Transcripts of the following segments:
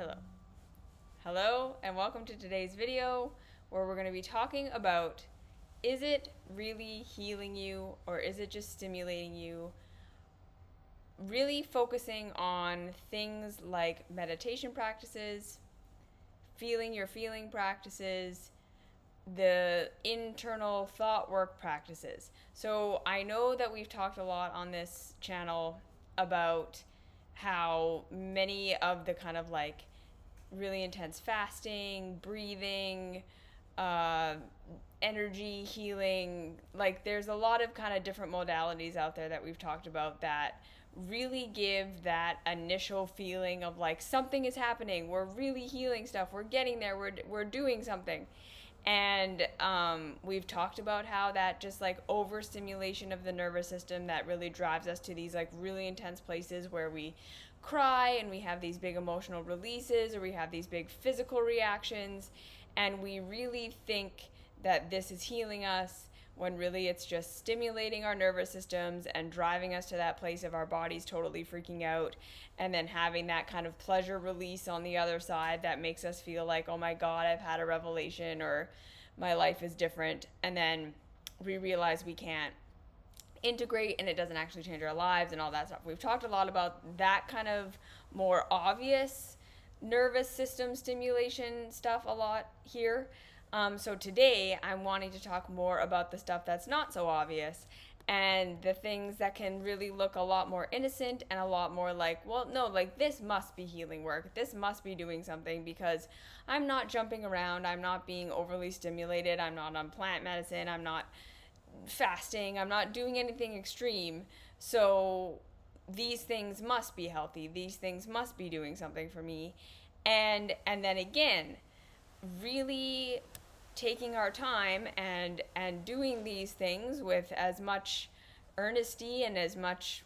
Hello. Hello, and welcome to today's video where we're going to be talking about, is it really healing you or is it just stimulating you? Really focusing on things like meditation practices, feeling your feeling practices, the internal thought work practices. So I know that we've talked a lot on this channel about how many of the kind of like really intense fasting, breathing, uh, energy healing, like there's a lot of kind of different modalities out there that we've talked about that really give that initial feeling of like something is happening, we're really healing stuff, we're getting there, we're doing something. And we've talked about how that just like overstimulation of the nervous system that really drives us to these like really intense places where we cry and we have these big emotional releases or we have these big physical reactions, and we really think that this is healing us when really it's just stimulating our nervous systems and driving us to that place of our bodies totally freaking out, and then having that kind of pleasure release on the other side that makes us feel like, oh my god, I've had a revelation, or my life is different. And then we realize we can't integrate and it doesn't actually change our lives and all that stuff. We've talked a lot about that kind of more obvious nervous system stimulation stuff a lot here. So today I'm wanting to talk more about the stuff that's not so obvious and the things that can really look a lot more innocent and a lot more like, well, no, like this must be healing work. This must be doing something because I'm not jumping around. I'm not being overly stimulated. I'm not on plant medicine. I'm not fasting. I'm not doing anything extreme. So these things must be healthy. These things must be doing something for me. And then again, really taking our time and doing these things with as much earnesty and as much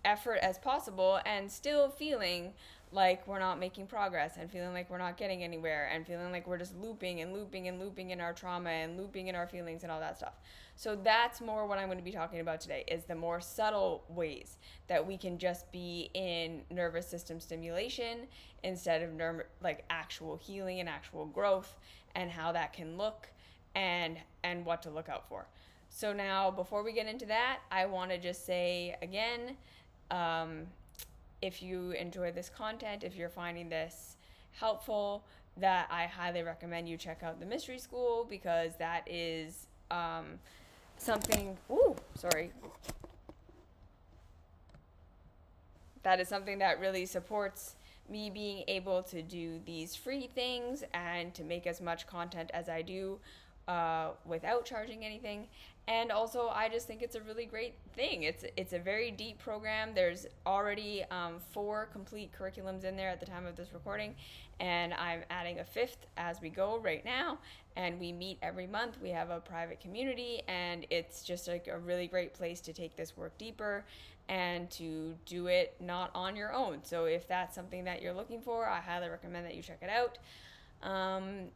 effort as possible, and still feeling like we're not making progress and feeling like we're not getting anywhere and feeling like we're just looping and looping and looping in our trauma and looping in our feelings and all that stuff. So that's more what I'm going to be talking about today, is the more subtle ways that we can just be in nervous system stimulation instead of like actual healing and actual growth, and how that can look and what to look out for. So now, before we get into that, I want to just say again, if you enjoy this content, if you're finding this helpful, that I highly recommend you check out the Mystery School, because that is something. Ooh, sorry. That is something that really supports me being able to do these free things and to make as much content as I do without charging anything. And also, I just think it's a really great thing. It's a very deep program. There's already 4 complete curriculums in there at the time of this recording, and I'm adding a 5th as we go right now. And we meet every month. We have a private community, and it's just like a really great place to take this work deeper and to do it not on your own. So if that's something that you're looking for, I highly recommend that you check it out.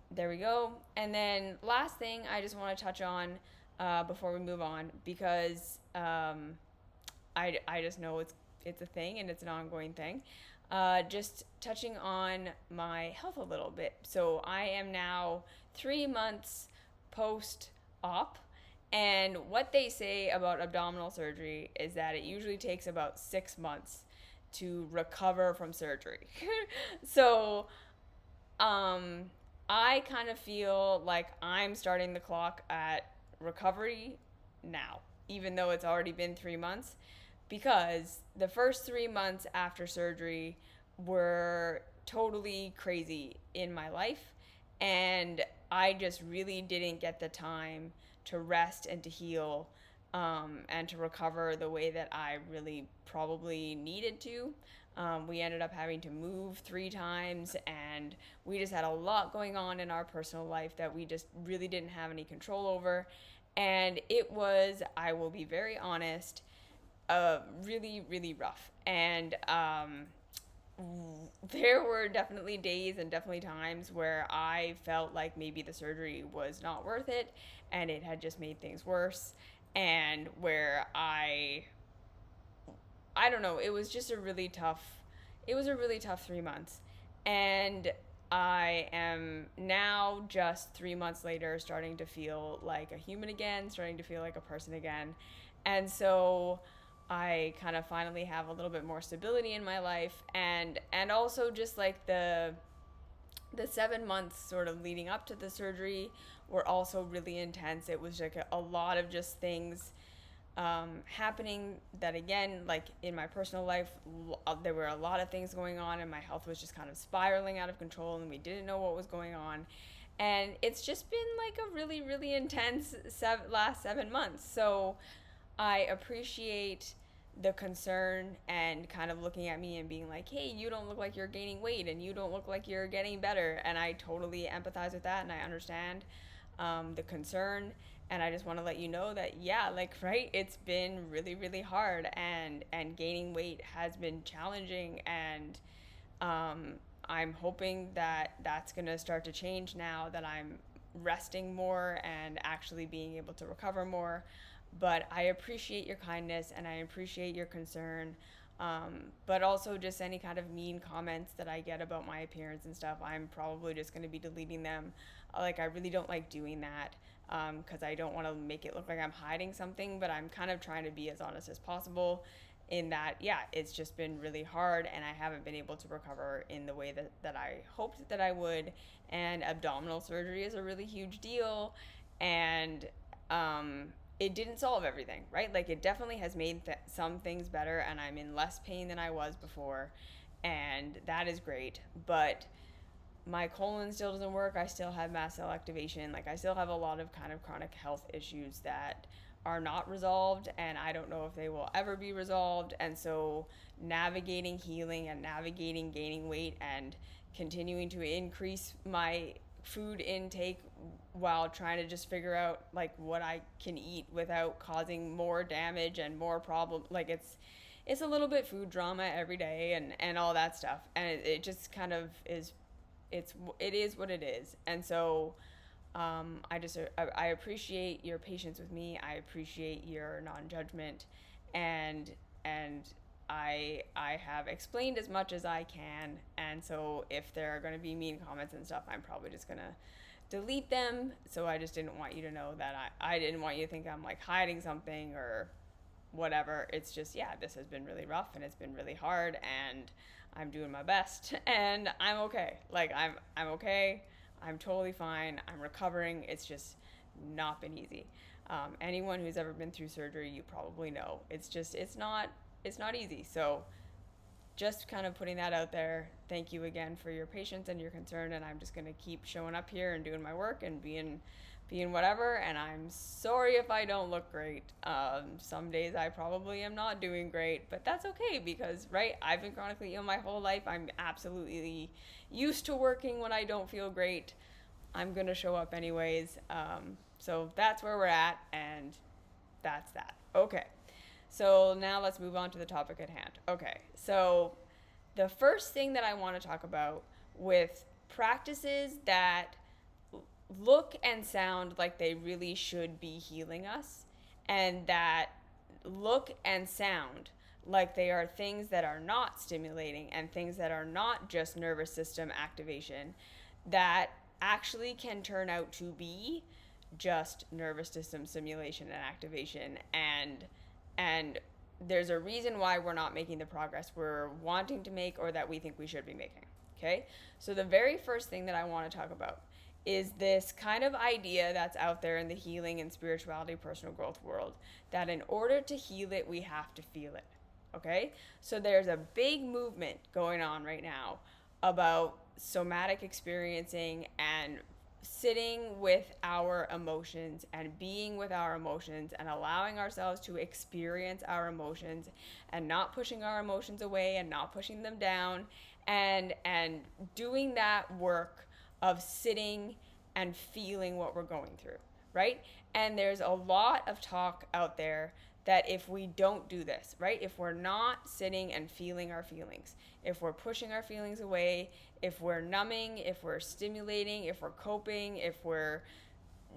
There we go. And then last thing I just want to touch on before we move on, because I just know it's a thing and it's an ongoing thing. Just touching on my health a little bit. So I am now 3 months post-op, and what they say about abdominal surgery is that it usually takes about 6 months to recover from surgery. So I kind of feel like I'm starting the clock at recovery now, even though it's already been 3 months, because the first 3 months after surgery were totally crazy in my life, and I just really didn't get the time to rest and to heal, and to recover the way that I really probably needed to. We ended up having to move 3 times, and we just had a lot going on in our personal life that we just really didn't have any control over. And it was, I will be very honest, really, really rough. And there were definitely days and definitely times where I felt like maybe the surgery was not worth it and it had just made things worse, and where I don't know, it was a really tough 3 months. And I am now, just 3 months later, starting to feel like a human again, starting to feel like a person again. And so I kind of finally have a little bit more stability in my life, and also just like the 7 months sort of leading up to the surgery were also really intense. It was like a lot of just things happening that, again, like in my personal life, there were a lot of things going on, and my health was just kind of spiraling out of control, and we didn't know what was going on. And it's just been like a really, really intense last 7 months. So I appreciate the concern and kind of looking at me and being like, hey, you don't look like you're gaining weight and you don't look like you're getting better. And I totally empathize with that, and I understand the concern. And I just want to let you know that, yeah, like, right, it's been really, really hard, and gaining weight has been challenging. And I'm hoping that that's going to start to change now that I'm resting more and actually being able to recover more. But I appreciate your kindness and I appreciate your concern. But also just any kind of mean comments that I get about my appearance and stuff, I'm probably just going to be deleting them. Like, I really don't like doing that, because I don't want to make it look like I'm hiding something, but I'm kind of trying to be as honest as possible in that, yeah, it's just been really hard and I haven't been able to recover in the way that I hoped that I would. And abdominal surgery is a really huge deal. And it didn't solve everything, right? Like, it definitely has made some things better, and I'm in less pain than I was before, and that is great. But my colon still doesn't work. I still have mast cell activation. Like, I still have a lot of kind of chronic health issues that are not resolved, and I don't know if they will ever be resolved. And so navigating healing and navigating gaining weight and continuing to increase my food intake while trying to just figure out like what I can eat without causing more damage and more problem, like, it's a little bit food drama every day, and all that stuff. And it just kind of is, it is what it is. And so I appreciate your patience with me. I appreciate your non-judgment, and and I have explained as much as I can. And so if there are going to be mean comments and stuff, I'm probably just going to delete them. So I just didn't want you to know that I didn't want you to think I'm like hiding something or whatever. It's just, yeah, this has been really rough and it's been really hard, and I'm doing my best and I'm okay. Like, I'm okay. I'm totally fine. I'm recovering. It's just not been easy. Anyone who's ever been through surgery, you probably know. It's not easy. So just kind of putting that out there. Thank you again for your patience and your concern, and I'm just going to keep showing up here and doing my work and being whatever. And I'm sorry if I don't look great. Some days I probably am not doing great, but that's okay because, right, I've been chronically ill my whole life. I'm absolutely used to working when I don't feel great. I'm going to show up anyways. So that's where we're at, and that's that. Okay. So now let's move on to the topic at hand. Okay. So the first thing that I want to talk about with practices that look and sound like they really should be healing us, and that look and sound like they are things that are not stimulating and things that are not just nervous system activation, that actually can turn out to be just nervous system stimulation and activation. And there's a reason why we're not making the progress we're wanting to make or that we think we should be making. Okay? So the very first thing that I want to talk about is this kind of idea that's out there in the healing and spirituality personal growth world, that in order to heal it, we have to feel it. Okay? So there's a big movement going on right now about somatic experiencing and sitting with our emotions and being with our emotions and allowing ourselves to experience our emotions and not pushing our emotions away and not pushing them down, and doing that work of sitting and feeling what we're going through, right? And there's a lot of talk out there that if we don't do this, right? If we're not sitting and feeling our feelings, if we're pushing our feelings away, if we're numbing, if we're stimulating, if we're coping, if we're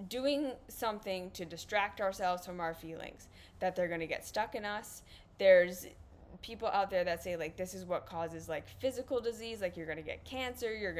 doing something to distract ourselves from our feelings, that they're going to get stuck in us. There's people out there that say like this is what causes like physical disease, like you're gonna get cancer, you're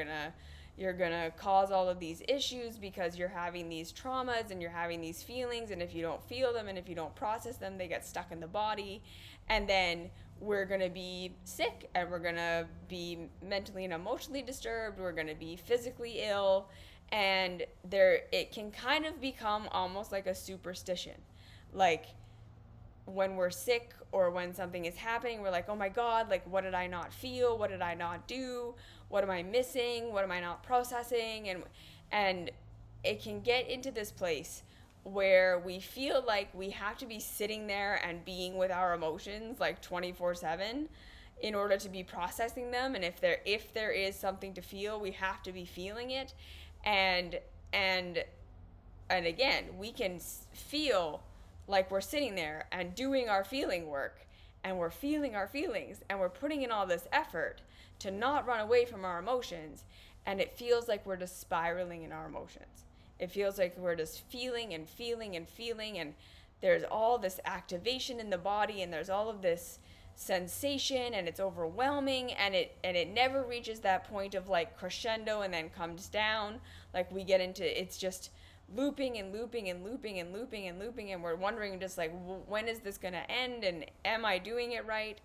gonna cause all of these issues because you're having these traumas and you're having these feelings, and if you don't feel them and if you don't process them, they get stuck in the body, and then we're gonna be sick and we're gonna be mentally and emotionally disturbed, we're gonna be physically ill, and it can kind of become almost like a superstition. Like when we're sick or when something is happening, we're like, oh my God, like what did I not feel? What did I not do? What am I missing? What am I not processing? And it can get into this place where we feel like we have to be sitting there and being with our emotions like 24/7 in order to be processing them. And if there is something to feel, we have to be feeling it. And and again, we can feel like we're sitting there and doing our feeling work, and we're feeling our feelings, and we're putting in all this effort to not run away from our emotions, and it feels like we're just spiraling in our emotions. It feels like we're just feeling and feeling and feeling, and there's all this activation in the body, and there's all of this sensation, and it's overwhelming, and it never reaches that point of like crescendo and then comes down. Like we get into, it's just looping and looping and looping and looping and looping, and we're wondering just like, when is this going to end, and am I doing it right?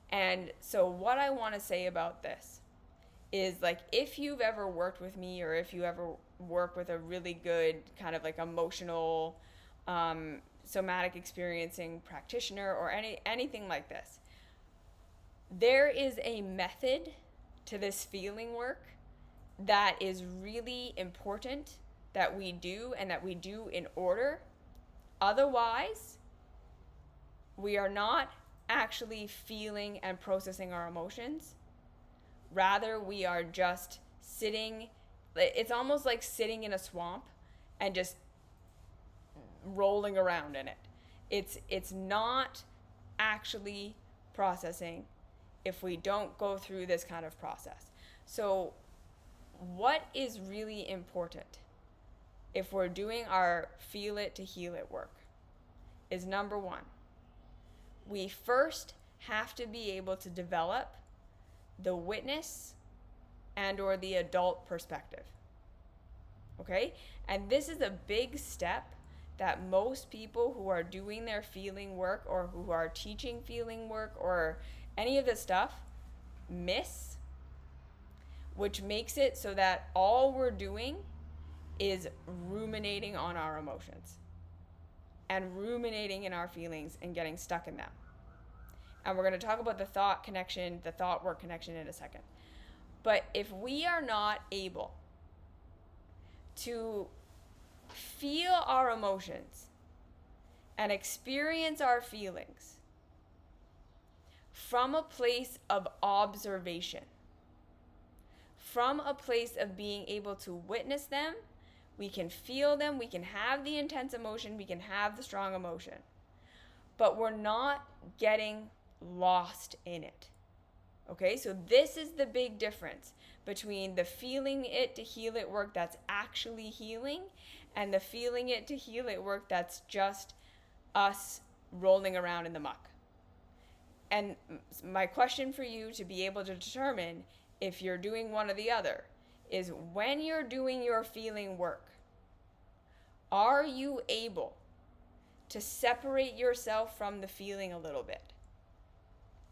And so what I want to say about this is, like, if you've ever worked with me, or if you ever work with a really good kind of like emotional somatic experiencing practitioner, or anything like this, there is a method to this feeling work that is really important that we do, and that we do in order. Otherwise, we are not actually feeling and processing our emotions. Rather, we are just sitting. It's almost like sitting in a swamp and just rolling around in it. It's not actually processing if we don't go through this kind of process. So what is really important if we're doing our feel it to heal it work is, number one, we first have to be able to develop the witness and or the adult perspective. Okay? And this is a big step that most people who are doing their feeling work, or who are teaching feeling work, or any of this stuff miss, which makes it so that all we're doing is ruminating on our emotions and ruminating in our feelings and getting stuck in them. And we're going to talk about the thought connection, the thought work connection in a second. But if we are not able to feel our emotions and experience our feelings from a place of observation, from a place of being able to witness them, we can feel them, we can have the intense emotion, we can have the strong emotion, but we're not getting lost in it. Okay, so this is the big difference between the feeling it to heal it work that's actually healing, and the feeling it to heal it work that's just us rolling around in the muck. And my question for you to be able to determine if you're doing one or the other is, when you're doing your feeling work, are you able to separate yourself from the feeling a little bit?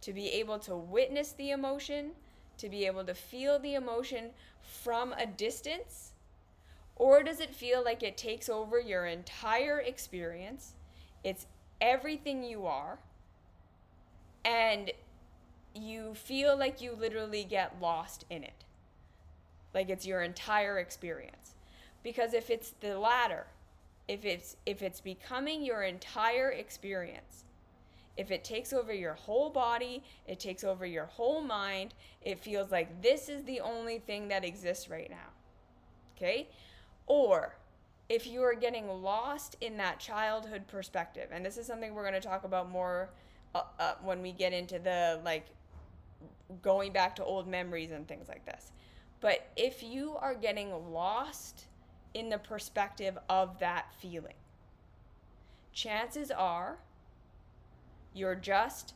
To be able to witness the emotion, to be able to feel the emotion from a distance? Or does it feel like it takes over your entire experience? It's everything you are, and you feel like you literally get lost in it, like it's your entire experience. Because if it's the latter, if it's becoming your entire experience, if it takes over your whole body, it takes over your whole mind, it feels like this is the only thing that exists right now. Okay? Or if you are getting lost in that childhood perspective, and this is something we're going to talk about more when we get into the like going back to old memories and things like this. But if you are getting lost in the perspective of that feeling, chances are you're just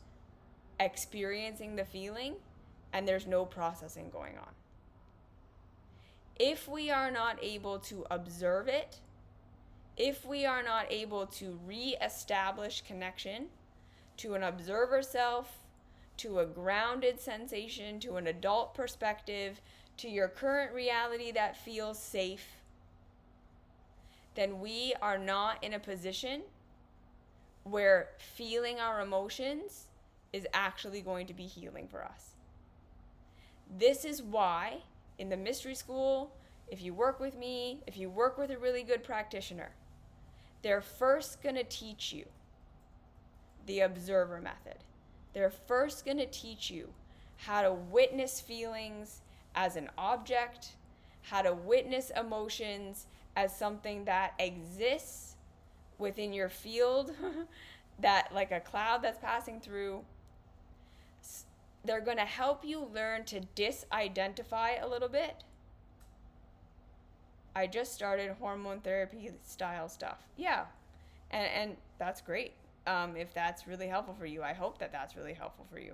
experiencing the feeling and there's no processing going on. If we are not able to observe it, if we are not able to re-establish connection to an observer self, to a grounded sensation, to an adult perspective, to your current reality that feels safe, then we are not in a position where feeling our emotions is actually going to be healing for us. This is why in the mystery school, if you work with me, if you work with a really good practitioner, they're first going to teach you the observer method. They're first going to teach you how to witness feelings as an object, how to witness emotions as something that exists within your field, that like a cloud that's passing through. They're going to help you learn to disidentify a little bit. I just started hormone therapy style stuff. Yeah, and that's great. If that's really helpful for you, I hope that that's really helpful for you.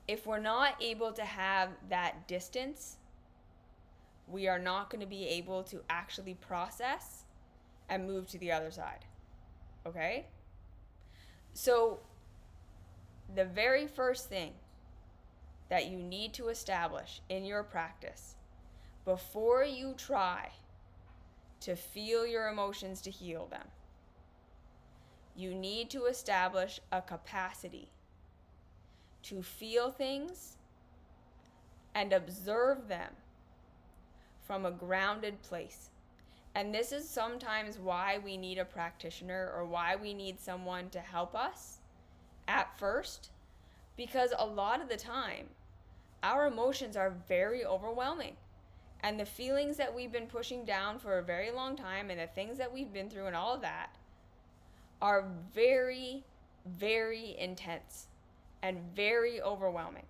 If we're not able to have that distance, we are not going to be able to actually process and move to the other side. Okay? So the very first thing that you need to establish in your practice before you try to feel your emotions to heal them, you need to establish a capacity to feel things and observe them from a grounded place. And this is sometimes why we need a practitioner or why we need someone to help us at first, because a lot of the time our emotions are very overwhelming. And the feelings that we've been pushing down for a very long time and the things that we've been through and all of that are very, very intense and very overwhelming.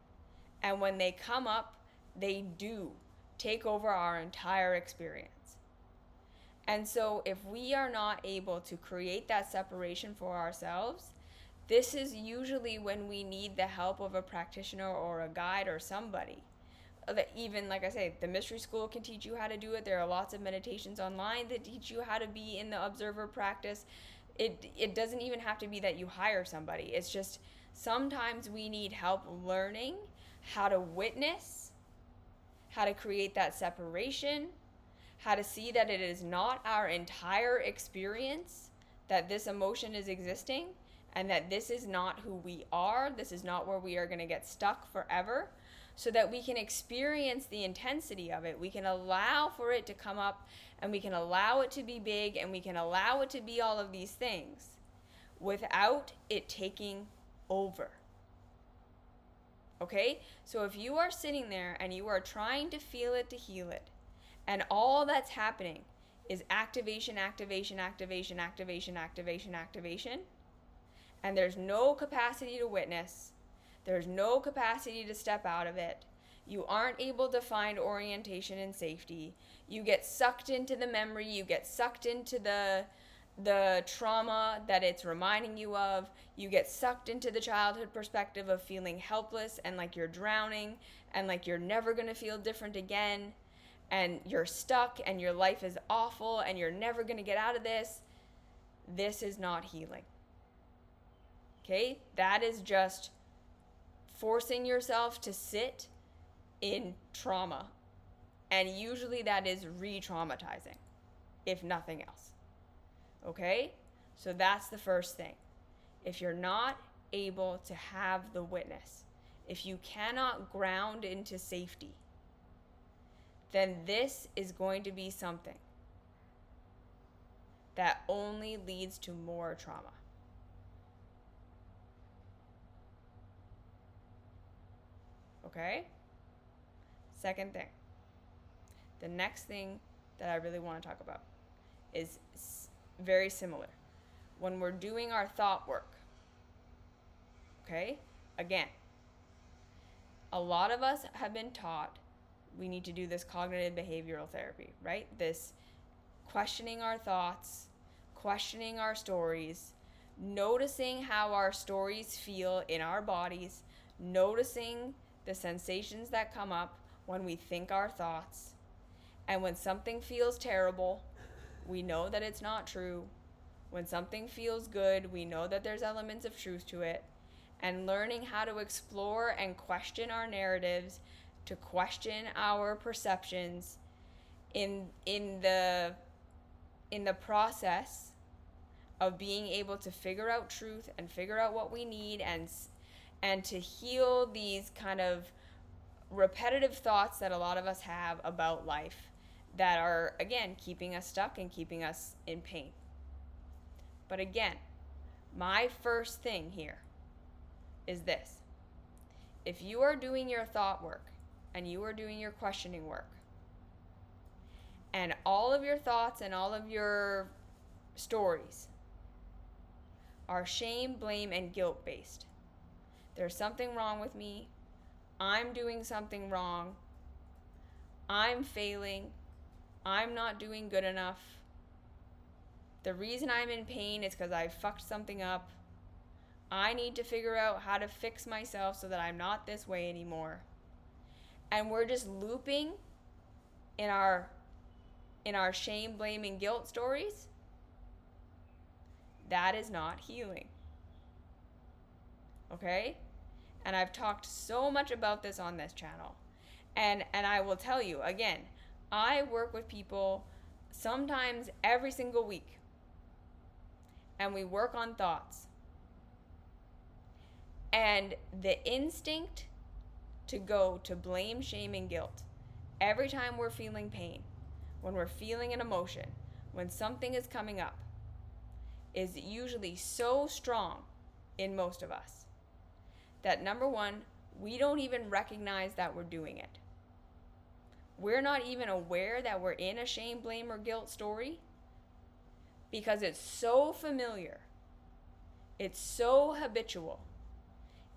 And when they come up, they do take over our entire experience. And so if we are not able to create that separation for ourselves, this is usually when we need the help of a practitioner or a guide or somebody. Even, like I say, the mystery school can teach you how to do it. There are lots of meditations online that teach you how to be in the observer practice. It doesn't even have to be that you hire somebody. It's just sometimes we need help learning how to witness, how to create that separation, how to see that it is not our entire experience, that this emotion is existing, and that this is not who we are. This is not where we are going to get stuck forever, so that we can experience the intensity of it. We can allow for it to come up, and we can allow it to be big, and we can allow it to be all of these things without it taking over. Okay? So if you are sitting there and you are trying to feel it to heal it, and all that's happening is activation, activation, activation, activation, activation, activation, and there's no capacity to witness, there's no capacity to step out of it, you aren't able to find orientation and safety, you get sucked into the memory, you get sucked into the trauma that it's reminding you of, you get sucked into the childhood perspective of feeling helpless and like you're drowning and like you're never going to feel different again, and you're stuck and your life is awful and you're never going to get out of this. This is not healing. Okay? That is just forcing yourself to sit in trauma. And usually that is re-traumatizing, if nothing else. Okay? So that's the first thing. If you're not able to have the witness, if you cannot ground into safety, then this is going to be something that only leads to more trauma. Okay? Second thing. The next thing that I really want to talk about is very similar. When we're doing our thought work, okay? Again, a lot of us have been taught we need to do this cognitive behavioral therapy, right? This questioning our thoughts, questioning our stories, noticing how our stories feel in our bodies, noticing the sensations that come up when we think our thoughts. And when something feels terrible, we know that it's not true. When something feels good, we know that there's elements of truth to it. And learning how to explore and question our narratives, to question our perceptions in the process of being able to figure out truth and figure out what we need, and to heal these kind of repetitive thoughts that a lot of us have about life that are, again, keeping us stuck and keeping us in pain. But again, my first thing here is this. If you are doing your thought work and you are doing your questioning work, and all of your thoughts and all of your stories are shame, blame, and guilt based. There's something wrong with me. I'm doing something wrong. I'm failing. I'm not doing good enough. The reason I'm in pain is because I fucked something up. I need to figure out how to fix myself so that I'm not this way anymore. And we're just looping in our shame, blame, and guilt stories. That is not healing. Okay? And I've talked so much about this on this channel. And I will tell you, again, I work with people sometimes every single week. And we work on thoughts. And the instinct to go to blame, shame, and guilt every time we're feeling pain, when we're feeling an emotion, when something is coming up, is usually so strong in most of us that, number one, we don't even recognize that we're doing it. We're not even aware that we're in a shame, blame, or guilt story because it's so familiar. It's so habitual.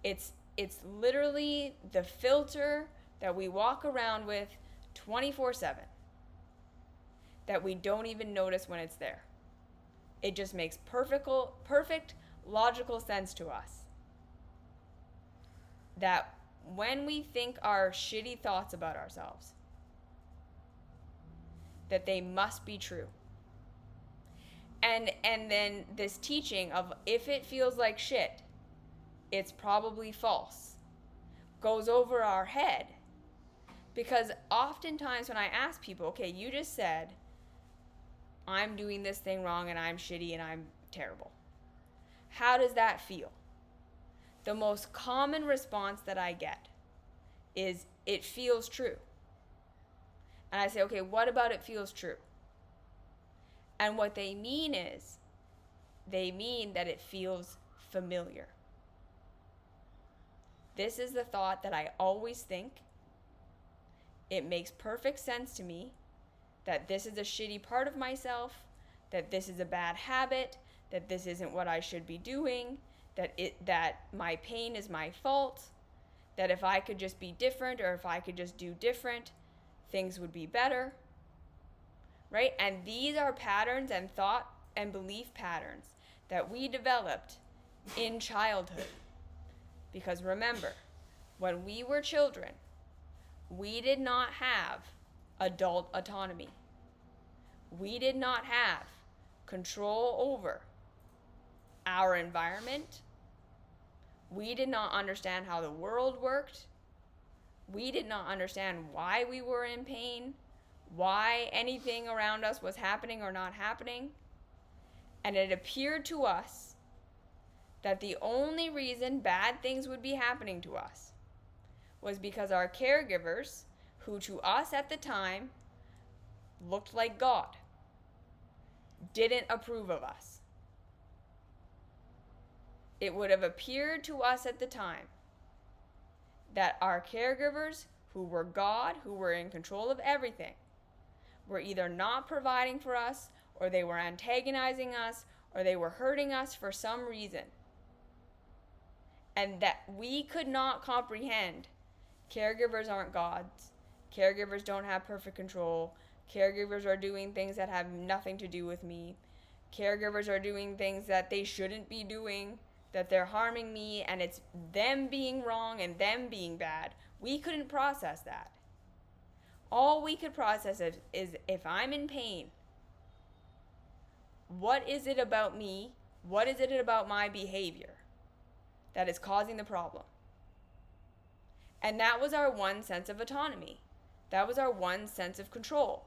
It's literally the filter that we walk around with 24/7 that we don't even notice when it's there. It just makes perfect logical sense to us that when we think our shitty thoughts about ourselves, that they must be true. And then this teaching of if it feels like shit, it's probably false, goes over our head. Because oftentimes when I ask people, okay, you just said, I'm doing this thing wrong and I'm shitty and I'm terrible. How does that feel? The most common response that I get is, it feels true. And I say, okay, what about it feels true? And what they mean is, they mean that it feels familiar. This is the thought that I always think. It makes perfect sense to me that this is a shitty part of myself, that this is a bad habit, that this isn't what I should be doing, that my pain is my fault, that if I could just be different or if I could just do different, things would be better, right? And these are patterns and thought and belief patterns that we developed in childhood. Because remember, when we were children, we did not have adult autonomy. We did not have control over our environment. We did not understand how the world worked. We did not understand why we were in pain, why anything around us was happening or not happening. And it appeared to us that the only reason bad things would be happening to us was because our caregivers, who to us at the time looked like God, didn't approve of us. It would have appeared to us at the time that our caregivers, who were God, who were in control of everything, were either not providing for us, or they were antagonizing us, or they were hurting us for some reason. And that we could not comprehend. Caregivers aren't gods. Caregivers don't have perfect control. Caregivers are doing things that have nothing to do with me. caregivers are doing things that they shouldn't be doing, that they're harming me, and it's them being wrong and them being bad. We couldn't process that. All we could process is if I'm in pain, what is it about me? What is it about my behavior that is causing the problem? And that was our one sense of autonomy. That was our one sense of control.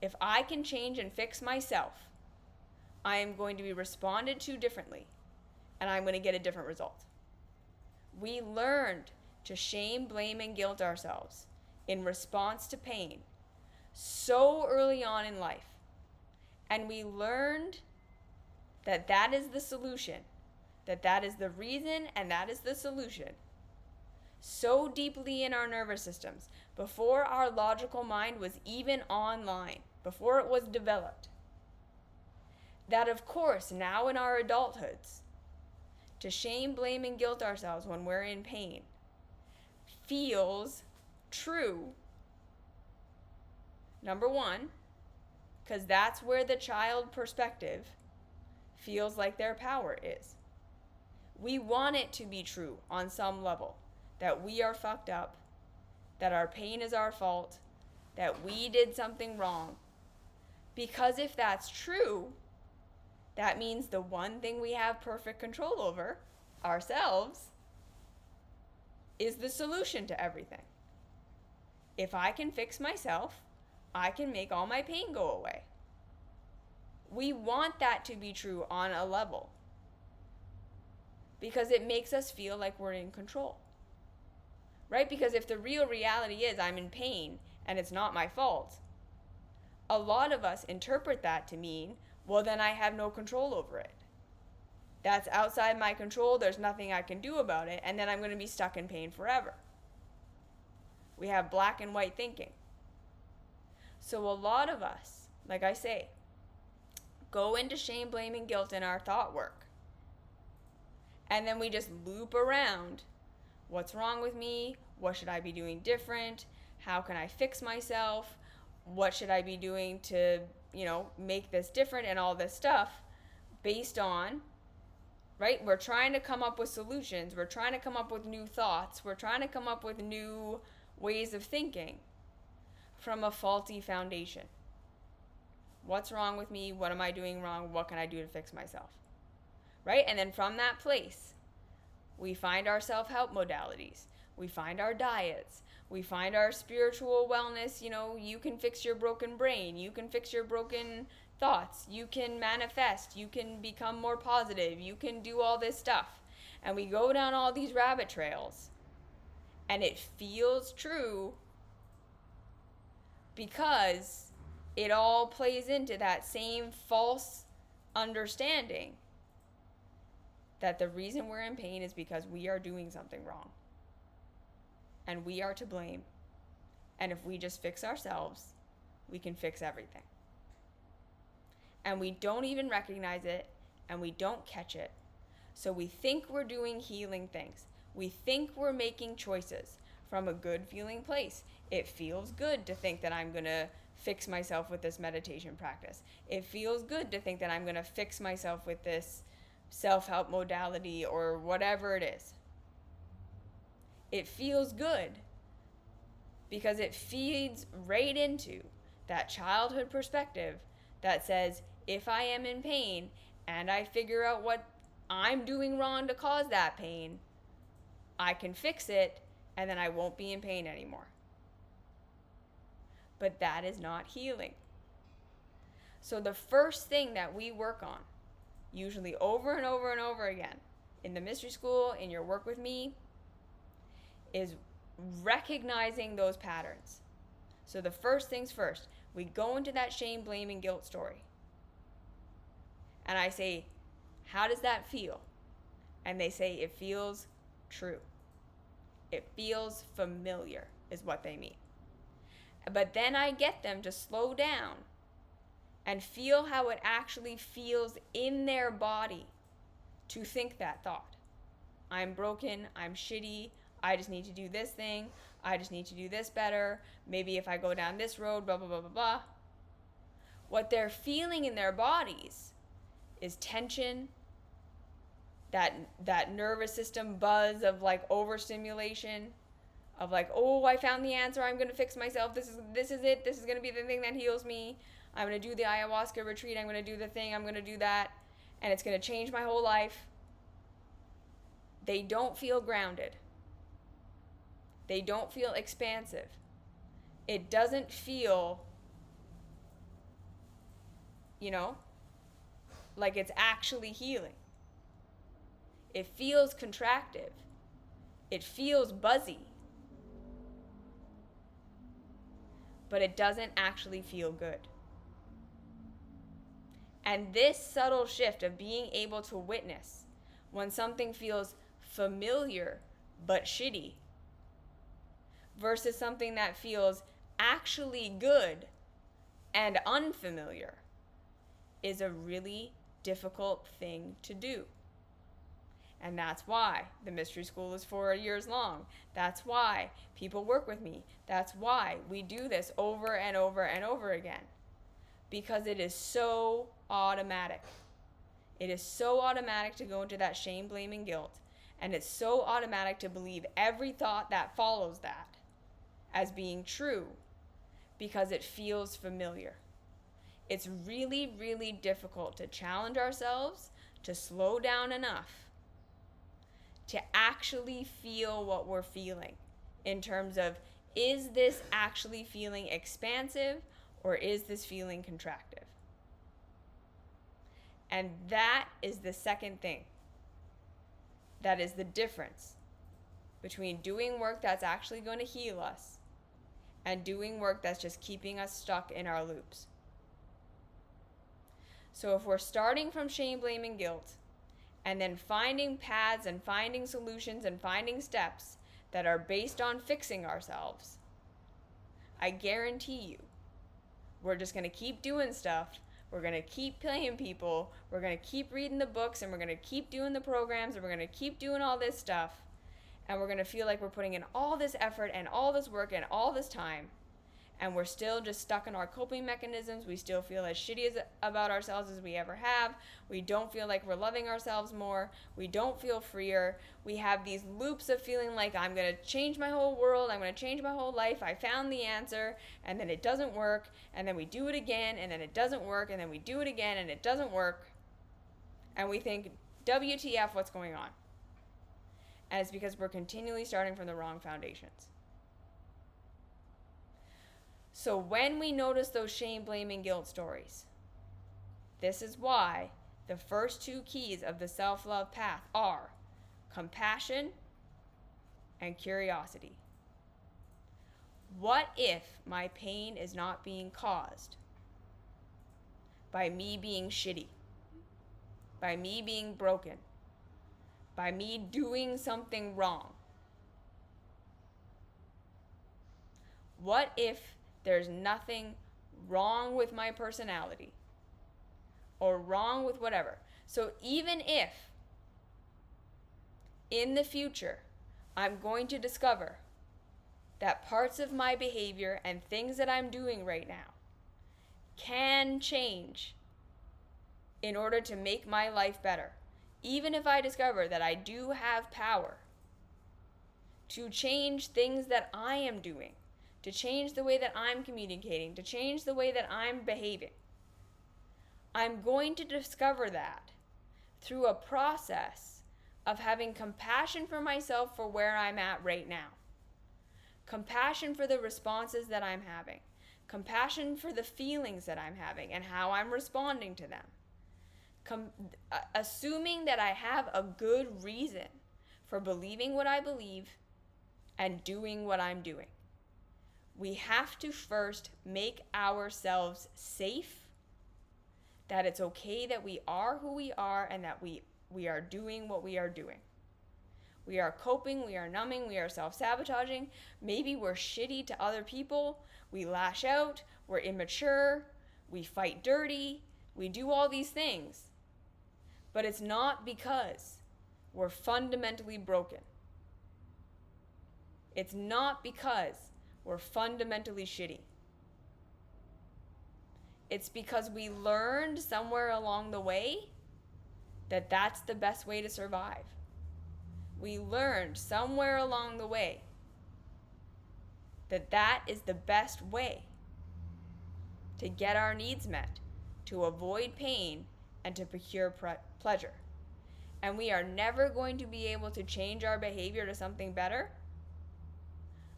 If I can change and fix myself, I am going to be responded to differently, and I'm going to get a different result. We learned to shame, blame, and guilt ourselves in response to pain so early on in life. And we learned that that is the solution, that is the reason, and that is the solution. So deeply in our nervous systems, before our logical mind was even online, before it was developed, that of course now in our adulthoods, to shame, blame, and guilt ourselves when we're in pain feels true. Number one, because that's where the child perspective feels like their power is. We want it to be true on some level, that we are fucked up, that our pain is our fault, that we did something wrong. Because if that's true, that means the one thing we have perfect control over, ourselves, is the solution to everything. If I can fix myself, I can make all my pain go away. We want that to be true on a level because it makes us feel like we're in control, right? Because if the real reality is I'm in pain and it's not my fault, a lot of us interpret that to mean, well, then I have no control over it. That's outside my control. There's nothing I can do about it. And then I'm going to be stuck in pain forever. We have black and white thinking. So a lot of us, like I say, go into shame, blame, and guilt in our thought work. And then we just loop around. What's wrong with me? What should I be doing different? How can I fix myself? What should I be doing to, make this different and all this stuff based on, right? We're trying to come up with solutions. We're trying to come up with new thoughts. We're trying to come up with new ways of thinking from a faulty foundation. What's wrong with me? What am I doing wrong? What can I do to fix myself? Right? And then from that place, we find our self-help modalities. We find our diets. We find our spiritual wellness. You can fix your broken brain. You can fix your broken thoughts. You can manifest. You can become more positive. You can do all this stuff. And we go down all these rabbit trails. And it feels true because it all plays into that same false understanding that the reason we're in pain is because we are doing something wrong. And we are to blame. And if we just fix ourselves, we can fix everything. And we don't even recognize it, and we don't catch it. So we think we're doing healing things. We think we're making choices from a good feeling place. It feels good to think that I'm going to fix myself with this meditation practice. It feels good to think that I'm going to fix myself with this self-help modality or whatever it is. It feels good because it feeds right into that childhood perspective that says, if I am in pain and I figure out what I'm doing wrong to cause that pain, I can fix it and then I won't be in pain anymore. But that is not healing. So the first thing that we work on, usually over and over and over again, in the mystery school, in your work with me, is recognizing those patterns. So the first things first, we go into that shame, blame, and guilt story. And I say, how does that feel? And they say, it feels true. It feels familiar, is what they mean. But then I get them to slow down and feel how it actually feels in their body to think that thought. I'm broken, I'm shitty, I just need to do this thing, I just need to do this better, maybe if I go down this road, blah, blah, blah, blah, blah. What they're feeling in their bodies is tension, that nervous system buzz of like overstimulation, of like, oh, I found the answer, I'm gonna fix myself, this is it, this is gonna be the thing that heals me, I'm gonna do the ayahuasca retreat, I'm gonna do the thing, I'm gonna do that, and it's gonna change my whole life. They don't feel grounded. They don't feel expansive. It doesn't feel, like it's actually healing. It feels contractive. It feels buzzy. But it doesn't actually feel good. And this subtle shift of being able to witness when something feels familiar but shitty versus something that feels actually good and unfamiliar is a really difficult thing to do. And that's why the mystery school is 4 years long. That's why people work with me. That's why we do this over and over and over again. Because it is so automatic. It is so automatic to go into that shame, blame, and guilt. And it's so automatic to believe every thought that follows that as being true because it feels familiar. It's really, really difficult to challenge ourselves to slow down enough to actually feel what we're feeling in terms of, is this actually feeling expansive or is this feeling contractive? And that is the second thing. That is the difference between doing work that's actually going to heal us and doing work that's just keeping us stuck in our loops. So if we're starting from shame, blame, and guilt, and then finding paths and finding solutions and finding steps that are based on fixing ourselves, I guarantee you, we're just going to keep doing stuff. We're going to keep playing people. We're going to keep reading the books, and we're going to keep doing the programs, and we're going to keep doing all this stuff. And we're going to feel like we're putting in all this effort and all this work and all this time. And we're still just stuck in our coping mechanisms. We still feel as shitty about ourselves as we ever have. We don't feel like we're loving ourselves more. We don't feel freer. We have these loops of feeling like I'm going to change my whole world. I'm going to change my whole life. I found the answer, and then it doesn't work. And then we do it again, and then it doesn't work. And then we do it again, and it doesn't work. And we think, WTF, what's going on? And it's because we're continually starting from the wrong foundations. So when we notice those shame, blame, and guilt stories, this is why the first two keys of the self-love path are compassion and curiosity. What if my pain is not being caused by me being shitty, by me being broken, by me doing something wrong? What if there's nothing wrong with my personality or wrong with whatever? So even if in the future I'm going to discover that parts of my behavior and things that I'm doing right now can change in order to make my life better, even if I discover that I do have power to change things that I am doing, to change the way that I'm communicating, to change the way that I'm behaving, I'm going to discover that through a process of having compassion for myself for where I'm at right now, compassion for the responses that I'm having, compassion for the feelings that I'm having and how I'm responding to them, assuming that I have a good reason for believing what I believe and doing what I'm doing. We have to first make ourselves safe, that it's okay that we are who we are and that we are doing what we are doing. We are coping, we are numbing, we are self-sabotaging. Maybe we're shitty to other people. We lash out, we're immature, we fight dirty, we do all these things. But it's not because we're fundamentally broken. It's not because we're fundamentally shitty. It's because we learned somewhere along the way that that's the best way to survive. We learned somewhere along the way that that is the best way to get our needs met, to avoid pain, and to procure pleasure. And we are never going to be able to change our behavior to something better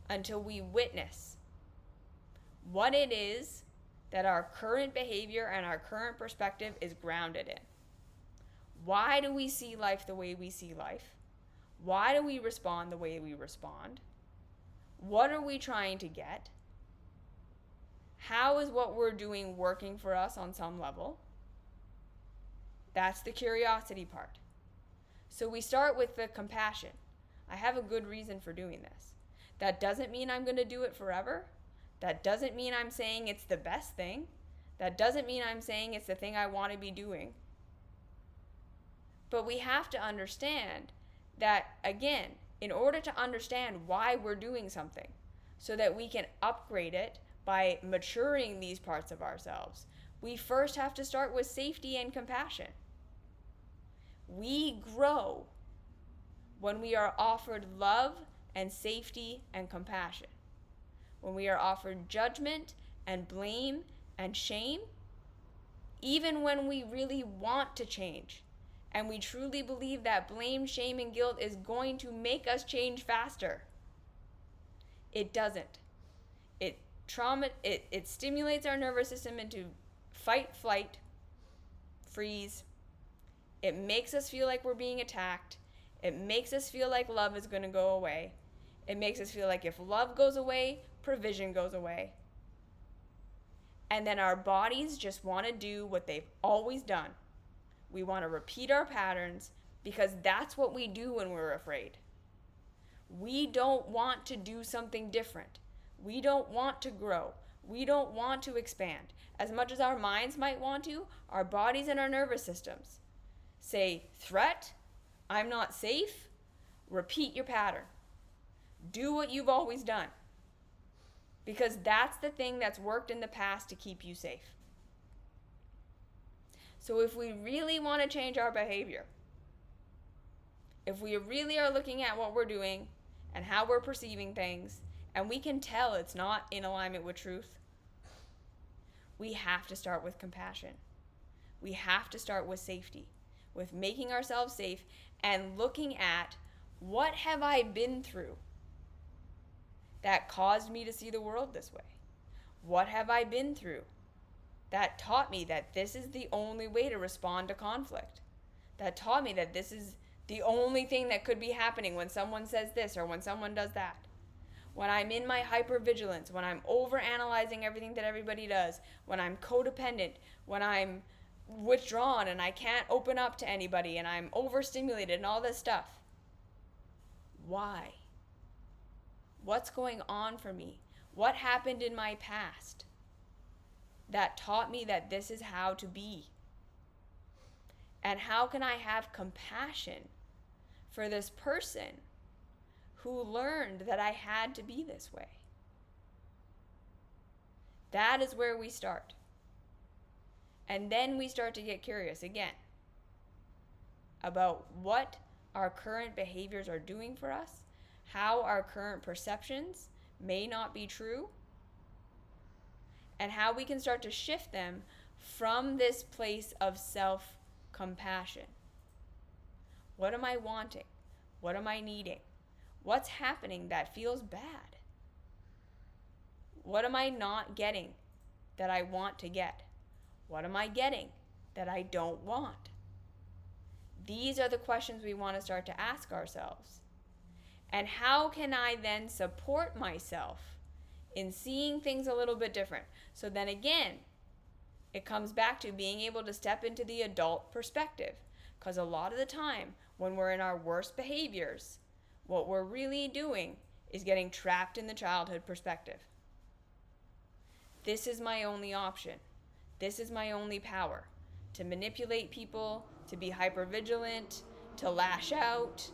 until we witness what it is that our current behavior and our current perspective is grounded in. Why do we see life the way we see life? Why do we respond the way we respond? What are we trying to get? How is what we're doing working for us on some level? That's the curiosity part. So we start with the compassion. I have a good reason for doing this. That doesn't mean I'm going to do it forever. That doesn't mean I'm saying it's the best thing. That doesn't mean I'm saying it's the thing I want to be doing. But we have to understand that, again, in order to understand why we're doing something, so that we can upgrade it by maturing these parts of ourselves, we first have to start with safety and compassion. We grow when we are offered love and safety and compassion. When we are offered judgment and blame and shame, even when we really want to change, and we truly believe that blame, shame, and guilt is going to make us change faster, it doesn't. It stimulates our nervous system into fight, flight, freeze. It makes us feel like we're being attacked. It makes us feel like love is going to go away. It makes us feel like if love goes away, provision goes away. And then our bodies just want to do what they've always done. We want to repeat our patterns because that's what we do when we're afraid. We don't want to do something different. We don't want to grow. We don't want to expand. As much as our minds might want to, our bodies and our nervous systems say, threat, I'm not safe, repeat your pattern. Do what you've always done. Because that's the thing that's worked in the past to keep you safe. So if we really want to change our behavior, if we really are looking at what we're doing and how we're perceiving things, and we can tell it's not in alignment with truth, we have to start with compassion. We have to start with safety, with making ourselves safe and looking at what have I been through that caused me to see the world this way? What have I been through that taught me that this is the only way to respond to conflict? That taught me that this is the only thing that could be happening when someone says this or when someone does that. When I'm in my hypervigilance, when I'm overanalyzing everything that everybody does, when I'm codependent, when I'm withdrawn and I can't open up to anybody and I'm overstimulated and all this stuff. Why? What's going on for me? What happened in my past that taught me that this is how to be? And how can I have compassion for this person who learned that I had to be this way? That is where we start. And then we start to get curious again about what our current behaviors are doing for us, how our current perceptions may not be true, and how we can start to shift them from this place of self-compassion. What am I wanting? What am I needing? What's happening that feels bad? What am I not getting that I want to get? What am I getting that I don't want? These are the questions we want to start to ask ourselves. And how can I then support myself in seeing things a little bit different? So then again, it comes back to being able to step into the adult perspective. Because a lot of the time, when we're in our worst behaviors, what we're really doing is getting trapped in the childhood perspective. This is my only option. This is my only power. To manipulate people, to be hypervigilant, to lash out,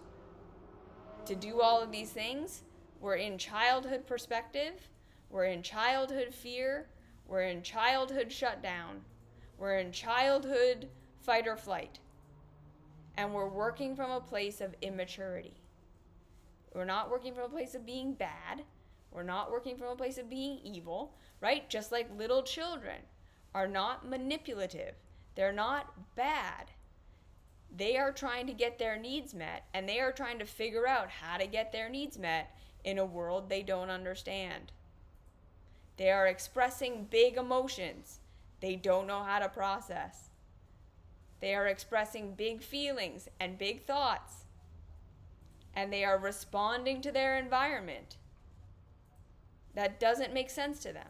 to do all of these things. We're in childhood perspective. We're in childhood fear. We're in childhood shutdown. We're in childhood fight or flight. And we're working from a place of immaturity. We're not working from a place of being bad. We're not working from a place of being evil, right? Just like little children are not manipulative. They're not bad. They are trying to get their needs met, and they are trying to figure out how to get their needs met in a world they don't understand. They are expressing big emotions they don't know how to process. They are expressing big feelings and big thoughts, and they are responding to their environment that doesn't make sense to them.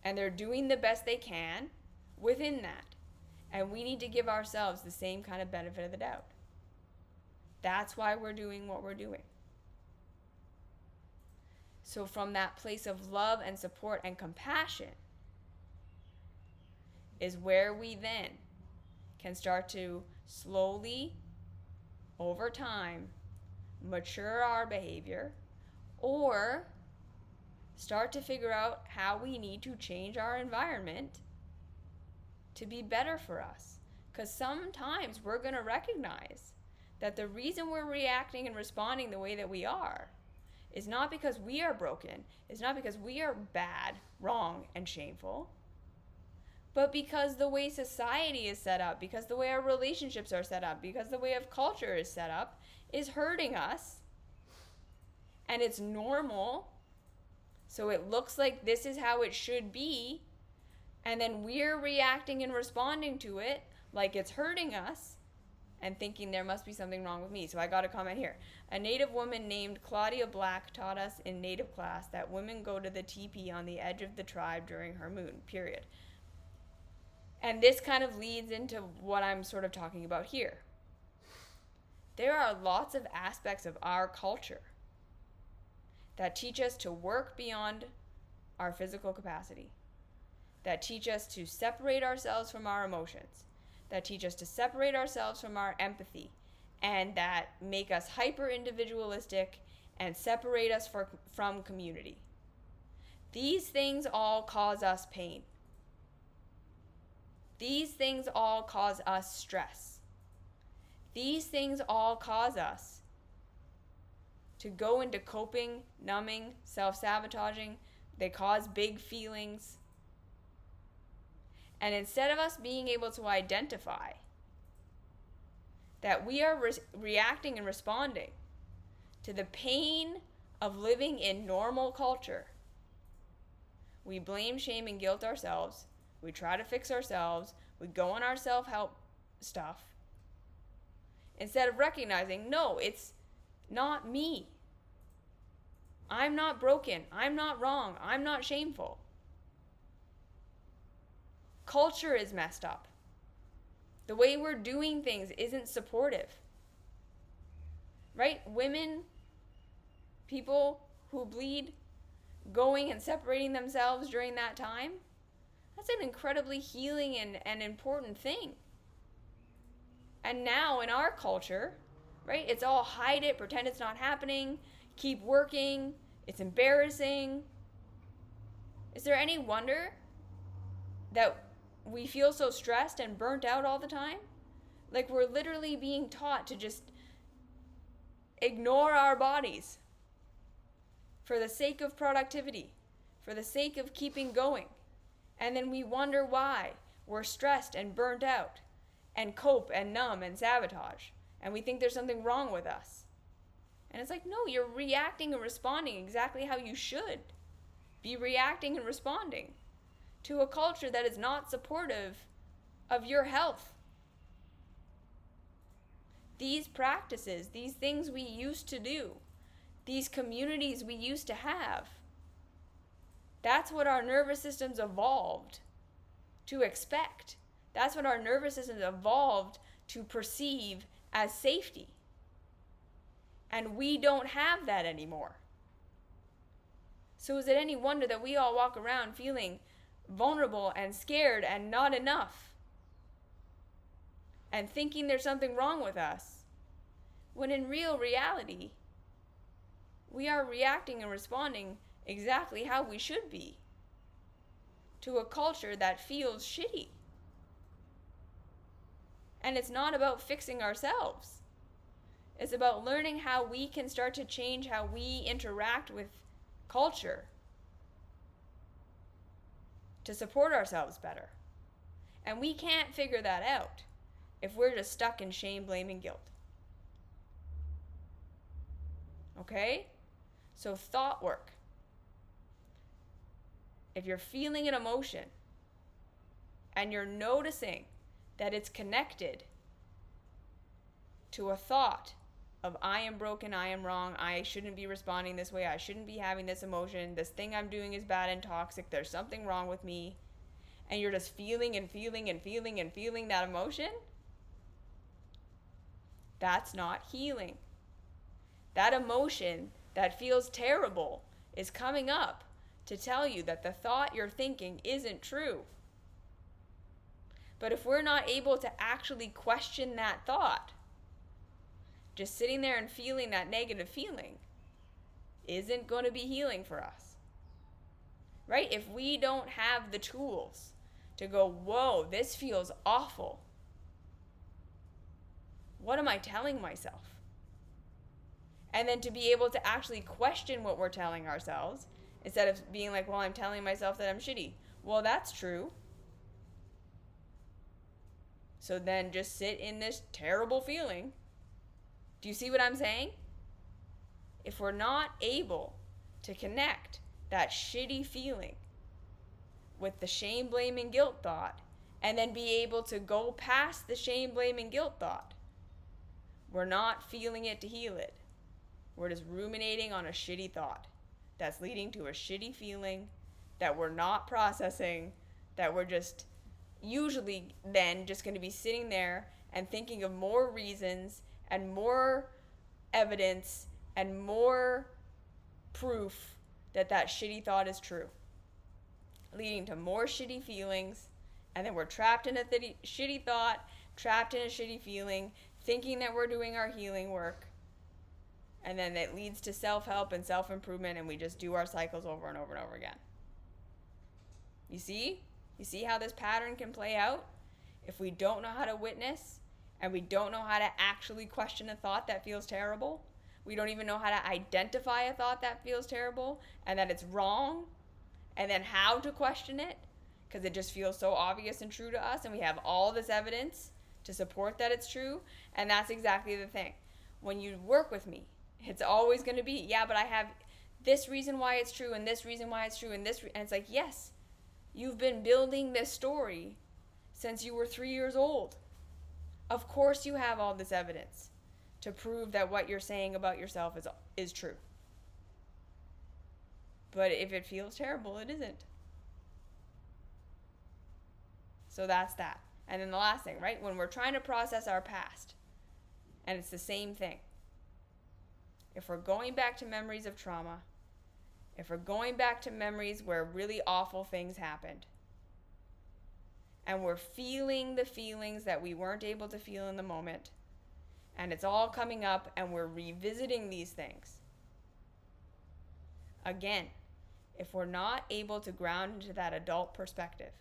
And they're doing the best they can within that. And we need to give ourselves the same kind of benefit of the doubt. That's why we're doing what we're doing. So from that place of love and support and compassion is where we then can start to slowly, over time, mature our behavior, or start to figure out how we need to change our environment to be better for us. Because sometimes we're going to recognize that the reason we're reacting and responding the way that we are is not because we are broken, it's not because we are bad, wrong, and shameful, but because the way society is set up, because the way our relationships are set up, because the way of culture is set up is hurting us. And it's normal. So it looks like this is how it should be. And then we're reacting and responding to it like it's hurting us and thinking there must be something wrong with me. So I got a comment here. A Native woman named Claudia Black taught us in Native class that women go to the teepee on the edge of the tribe during her moon, period. And this kind of leads into what I'm sort of talking about here. There are lots of aspects of our culture that teach us to work beyond our physical capacity, that teach us to separate ourselves from our emotions, that teach us to separate ourselves from our empathy, and that make us hyper-individualistic and separate us from community. These things all cause us pain. These things all cause us stress. These things all cause us to go into coping, numbing, self-sabotaging. They cause big feelings. And instead of us being able to identify that we are reacting and responding to the pain of living in normal culture, we blame, shame, and guilt ourselves. We try to fix ourselves. We go on our self-help stuff. Instead of recognizing, no, it's not me. I'm not broken. I'm not wrong. I'm not shameful. Culture is messed up. The way we're doing things isn't supportive. Right? Women, people who bleed, going and separating themselves during that time, that's an incredibly healing and important thing. And now in our culture, right, it's all hide it, pretend it's not happening, keep working, it's embarrassing. Is there any wonder that we feel so stressed and burnt out all the time? Like we're literally being taught to just ignore our bodies for the sake of productivity, for the sake of keeping going. And then we wonder why we're stressed and burnt out and cope and numb and sabotage. And we think there's something wrong with us. And it's like, no, you're reacting and responding exactly how you should be reacting and responding to a culture that is not supportive of your health. These practices, these things we used to do, these communities we used to have, that's what our nervous systems evolved to expect. That's what our nervous systems evolved to perceive as safety. And we don't have that anymore. So is it any wonder that we all walk around feeling vulnerable and scared and not enough, and thinking there's something wrong with us, when in real reality, we are reacting and responding exactly how we should be to a culture that feels shitty. And it's not about fixing ourselves. It's about learning how we can start to change how we interact with culture to support ourselves better. And we can't figure that out if we're just stuck in shame, blame, and guilt. Okay? So thought work. If you're feeling an emotion and you're noticing that it's connected to a thought of I am broken, I am wrong, I shouldn't be responding this way, I shouldn't be having this emotion, this thing I'm doing is bad and toxic, there's something wrong with me, and you're just feeling and feeling and feeling and feeling that emotion, that's not healing. That emotion that feels terrible is coming up to tell you that the thought you're thinking isn't true. But if we're not able to actually question that thought, just sitting there and feeling that negative feeling isn't going to be healing for us. Right? If we don't have the tools to go, whoa, this feels awful. What am I telling myself? And then to be able to actually question what we're telling ourselves instead of being like, well, I'm telling myself that I'm shitty. Well, that's true. So then just sit in this terrible feeling. Do you see what I'm saying? If we're not able to connect that shitty feeling with the shame, blame, and guilt thought, and then be able to go past the shame, blame, and guilt thought, we're not feeling it to heal it. We're just ruminating on a shitty thought that's leading to a shitty feeling that we're not processing, that we're just usually then just going to be sitting there and thinking of more reasons and more evidence and more proof that that shitty thought is true, leading to more shitty feelings, and then we're trapped in a shitty thought, trapped in a shitty feeling, thinking that we're doing our healing work, and then it leads to self-help and self-improvement, and we just do our cycles over and over and over again. You see? You see how this pattern can play out? If we don't know how to witness, and we don't know how to actually question a thought that feels terrible, we don't even know how to identify a thought that feels terrible, and that it's wrong, and then how to question it, because it just feels so obvious and true to us, and we have all this evidence to support that it's true, and that's exactly the thing. When you work with me, it's always going to be, yeah, but I have this reason why it's true, and this reason why it's true, and this, and it's like, yes, you've been building this story since you were 3 years old. Of course you have all this evidence to prove that what you're saying about yourself is true. But if it feels terrible, it isn't. So that's that. And then the last thing, right? When we're trying to process our past, and it's the same thing. If we're going back to memories of trauma, if we're going back to memories where really awful things happened, and we're feeling the feelings that we weren't able to feel in the moment, and it's all coming up, and we're revisiting these things. Again, if we're not able to ground into that adult perspective,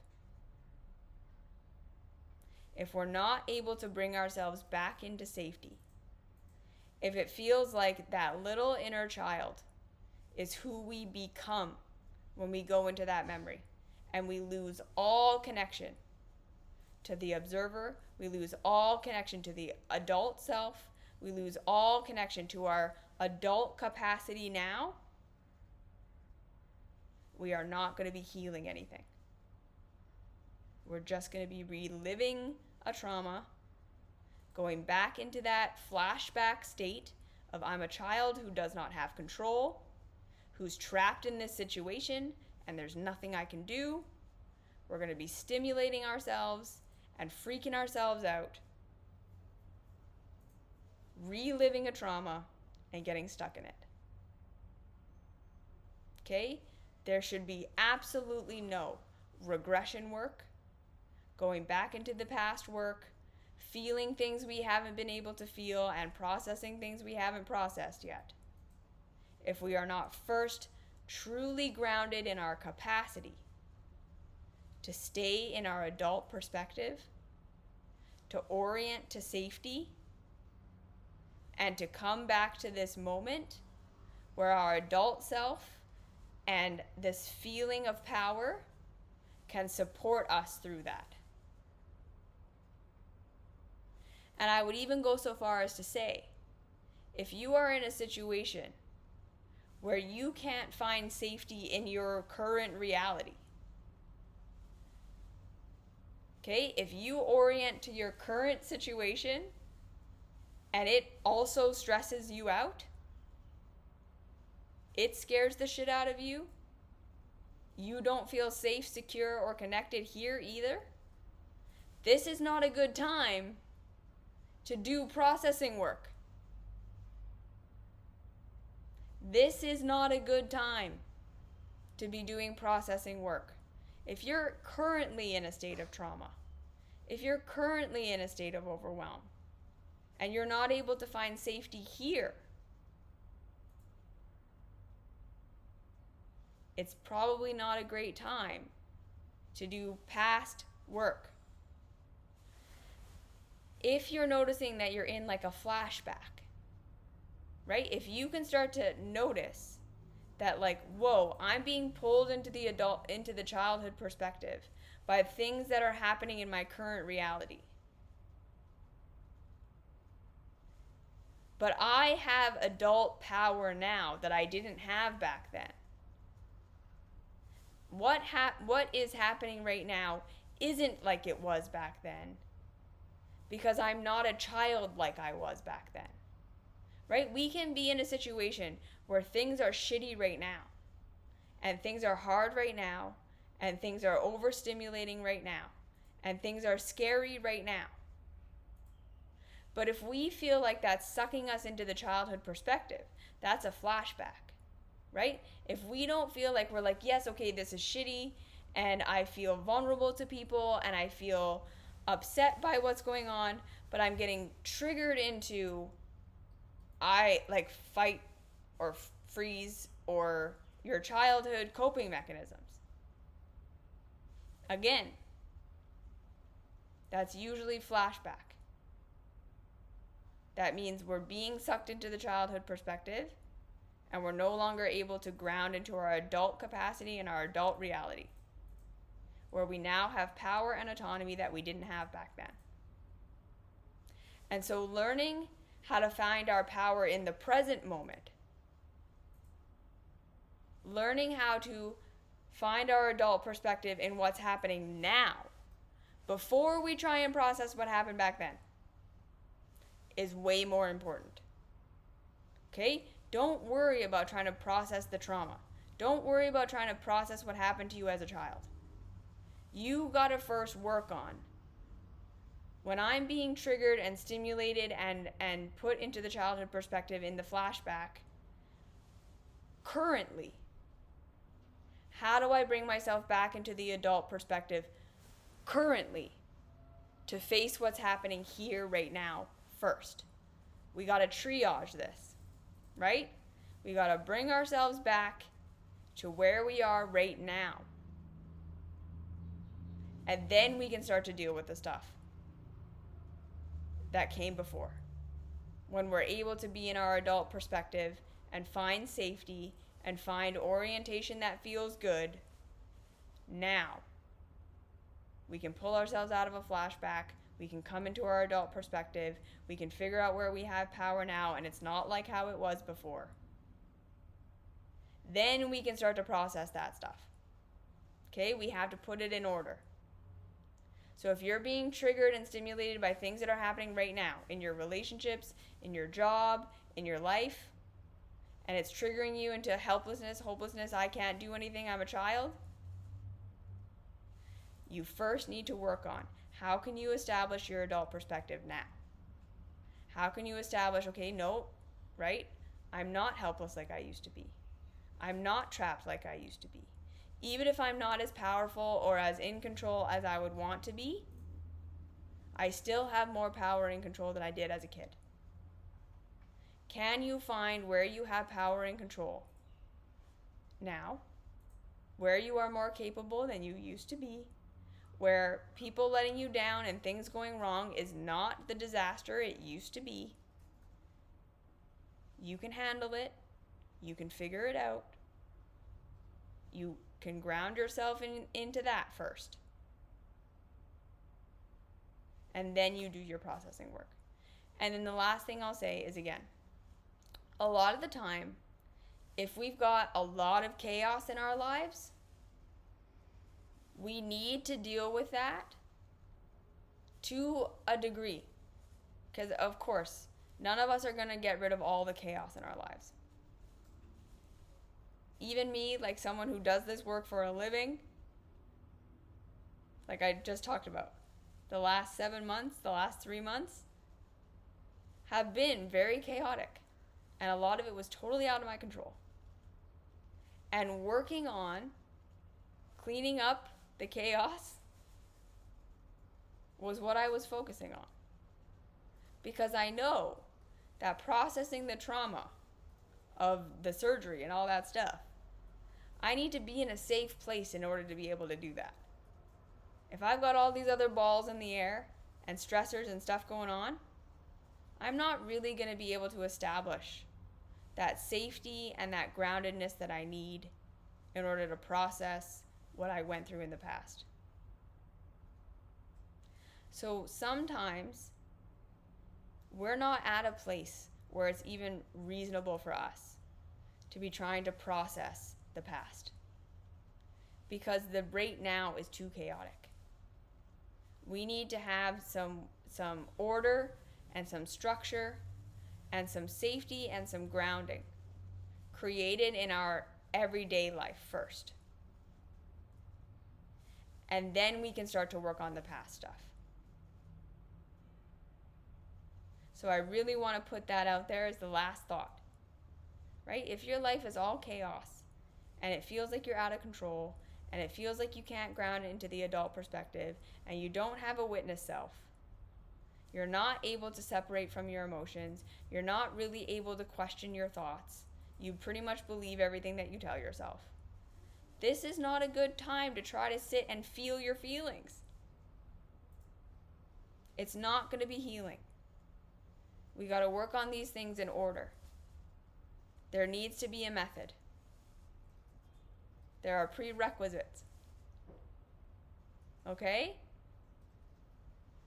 if we're not able to bring ourselves back into safety, if it feels like that little inner child is who we become when we go into that memory, and we lose all connection to the observer, we lose all connection to the adult self, we lose all connection to our adult capacity now, we are not going to be healing anything. We're just going to be reliving a trauma, going back into that flashback state of I'm a child who does not have control, who's trapped in this situation, and there's nothing I can do. We're going to be stimulating ourselves and freaking ourselves out, reliving a trauma and getting stuck in it. Okay? There should be absolutely no regression work, going back into the past work, feeling things we haven't been able to feel, and processing things we haven't processed yet. If we are not first truly grounded in our capacity to stay in our adult perspective, to orient to safety and to come back to this moment where our adult self and this feeling of power can support us through that. And I would even go so far as to say, if you are in a situation where you can't find safety in your current reality, okay, if you orient to your current situation and it also stresses you out, it scares the shit out of you, you don't feel safe, secure, or connected here either, this is not a good time to do processing work. This is not a good time to be doing processing work. If you're currently in a state of trauma, if you're currently in a state of overwhelm, and you're not able to find safety here, it's probably not a great time to do past work. If you're noticing that you're in like a flashback, right? If you can start to notice that, like, whoa, I'm being pulled into the childhood perspective by things that are happening in my current reality. But I have adult power now that I didn't have back then. What is happening right now isn't like it was back then, because I'm not a child like I was back then. Right? We can be in a situation where things are shitty right now, and things are hard right now, and things are overstimulating right now, and things are scary right now. But if we feel like that's sucking us into the childhood perspective, that's a flashback, right? If we don't feel like we're like, yes, okay, this is shitty, and I feel vulnerable to people, and I feel upset by what's going on, but I'm getting triggered into fight or freeze or your childhood coping mechanisms. Again, that's usually flashback. That means we're being sucked into the childhood perspective, and we're no longer able to ground into our adult capacity and our adult reality, where we now have power and autonomy that we didn't have back then. And so learning how to find our power in the present moment, learning how to find our adult perspective in what's happening now, before we try and process what happened back then, is way more important. Okay? Don't worry about trying to process the trauma. Don't worry about trying to process what happened to you as a child. You gotta first work on, when I'm being triggered and stimulated and put into the childhood perspective in the flashback, currently, how do I bring myself back into the adult perspective currently to face what's happening here right now first? We got to triage this, right? We got to bring ourselves back to where we are right now. And then we can start to deal with the stuff that came before. When we're able to be in our adult perspective and find safety and find orientation that feels good, now we can pull ourselves out of a flashback. We can come into our adult perspective. We can figure out where we have power now, and it's not like how it was before. Then we can start to process that stuff. Okay, we have to put it in order. So if you're being triggered and stimulated by things that are happening right now, in your relationships, in your job, in your life, and it's triggering you into helplessness, hopelessness, I can't do anything, I'm a child, you first need to work on, how can you establish your adult perspective now? How can you establish, okay, no, right? I'm not helpless like I used to be. I'm not trapped like I used to be. Even if I'm not as powerful or as in control as I would want to be, I still have more power and control than I did as a kid. Can you find where you have power and control now, where you are more capable than you used to be, where people letting you down and things going wrong is not the disaster it used to be. You can handle it. You can figure it out. You can ground yourself into that first. And then you do your processing work. And then the last thing I'll say is, again, a lot of the time, if we've got a lot of chaos in our lives, we need to deal with that to a degree. Because, of course, none of us are going to get rid of all the chaos in our lives. Even me, like someone who does this work for a living, like I just talked about, the last 7 months, the last 3 months have been very chaotic. And a lot of it was totally out of my control. And working on cleaning up the chaos was what I was focusing on. Because I know that processing the trauma of the surgery and all that stuff, I need to be in a safe place in order to be able to do that. If I've got all these other balls in the air and stressors and stuff going on, I'm not really going to be able to establish that safety and that groundedness that I need in order to process what I went through in the past. So sometimes we're not at a place where it's even reasonable for us to be trying to process the past, because the rate now is too chaotic. We need to have some order and some structure and some safety and some grounding created in our everyday life first. And then we can start to work on the past stuff. So I really want to put that out there as the last thought, right? If your life is all chaos and it feels like you're out of control and it feels like you can't ground it into the adult perspective and you don't have a witness self, you're not able to separate from your emotions, you're not really able to question your thoughts, you pretty much believe everything that you tell yourself. This is not a good time to try to sit and feel your feelings. It's not going to be healing. We got to work on these things in order. There needs to be a method. There are prerequisites. Okay?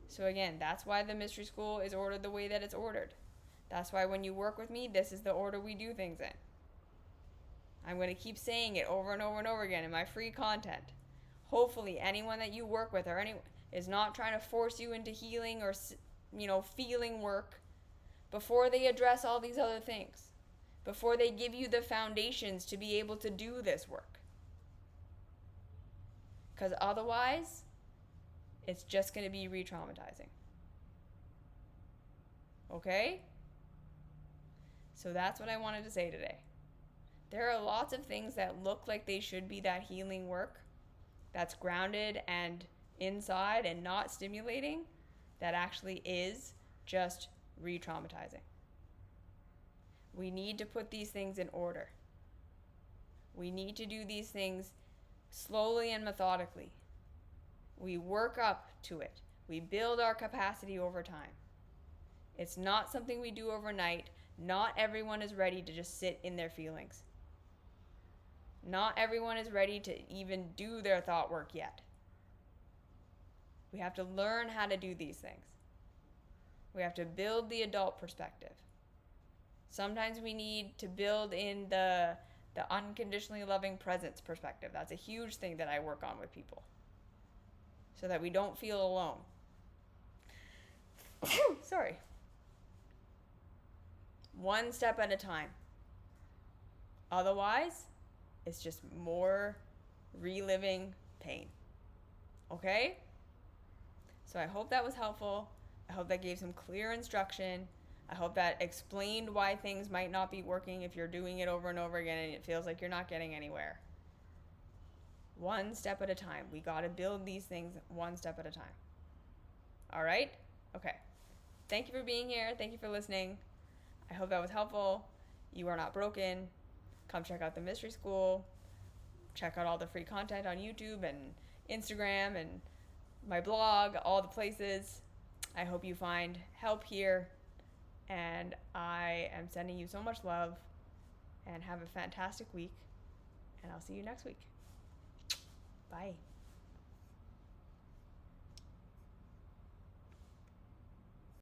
So again, that's why the mystery school is ordered the way that it's ordered. That's why when you work with me, this is the order we do things in. I'm going to keep saying it over and over and over again in my free content. Hopefully anyone that you work with or anyone is not trying to force you into healing or, feeling work before they address all these other things, before they give you the foundations to be able to do this work. Because otherwise, it's just going to be re-traumatizing. Okay? So that's what I wanted to say today. There are lots of things that look like they should be that healing work that's grounded and inside and not stimulating, that actually is just re-traumatizing. We need to put these things in order. We need to do these things slowly and methodically. We work up to it. We build our capacity over time. It's not something we do overnight. Not everyone is ready to just sit in their feelings. Not everyone is ready to even do their thought work yet. We have to learn how to do these things. We have to build the adult perspective. Sometimes we need to build in the unconditionally loving presence perspective. That's a huge thing that I work on with people, so that we don't feel alone. Sorry. One step at a time. Otherwise, it's just more reliving pain. Okay? So I hope that was helpful. I hope that gave some clear instruction. I hope that explained why things might not be working if you're doing it over and over again and it feels like you're not getting anywhere. One step at a time. We got to build these things one step at a time. All right? Okay. Thank you for being here. Thank you for listening. I hope that was helpful. You are not broken. Come check out the Mystery School. Check out all the free content on YouTube and Instagram and my blog, all the places. I hope you find help here. And I am sending you so much love. And have a fantastic week. And I'll see you next week. Bye.